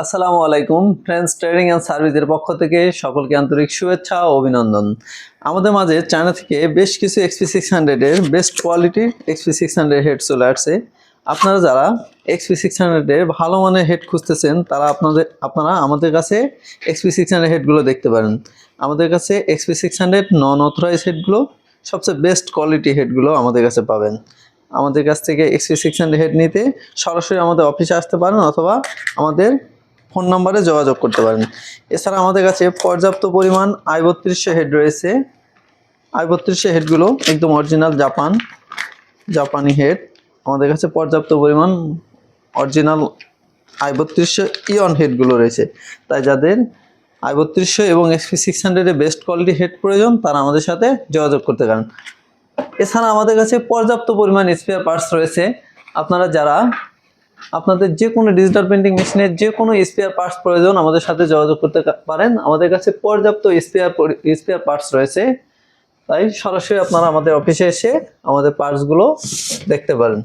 আসসালামু আলাইকুম friends trading and সার্ভিসের পক্ষ থেকে সকলকে আন্তরিক শুভেচ্ছা ও অভিনন্দন। আমাদের মাঝে চায়না থেকে বেশ কিছু XP600 এর বেস্ট কোয়ালিটির XP600 হেড চলে আসছে। আপনারা যারা XP600 এর ভালো মানের হেড খুঁজতেছেন তারা আপনারা আমাদের কাছে XP600 হেডগুলো দেখতে পারেন। আমাদের কাছে XP600 নন অথরাইজ হেডগুলো সবচেয়ে বেস্ট কোয়ালিটি হেডগুলো আমাদের কাছে পাবেন। আমাদের কাছ থেকে XP600 হেড নিতে সরাসরি আমাদের অফিসে আসতে পারেন অথবা আমাদের ফোন নম্বরে যোগাযোগ করতে পারেন। এছাড়া আমাদের কাছে পর্যাপ্ত পরিমাণ i3200 হেড রয়েছে। i3200 হেডগুলো একদম অরিজিনাল জাপানি হেড। আমাদের কাছে পর্যাপ্ত পরিমাণ অরিজিনাল i3200 ইয়ন হেডগুলো রয়েছে। তাই যাদের i3200 এবং XP600 এর বেস্ট কোয়ালিটি হেড প্রয়োজন তারা আমাদের সাথে যোগাযোগ করতে পারেন। এছাড়া আমাদের কাছে পর্যাপ্ত পরিমাণ স্পেয়ার পার্টস রয়েছে। আপনারা যারা আপনাদের যে কোনো ডিজিটাল প্রিন্টিং মেশিনের যে কোনো স্পেয়ার পার্টস প্রয়োজন আমাদের সাথে যোগাযোগ করতে পারেন। আমাদের কাছে পর্যাপ্ত স্পেয়ার পার্টস রয়েছে। তাই সরাসরি আপনারা আমাদের অফিসে এসে আমাদের পার্টসগুলো দেখতে পারেন।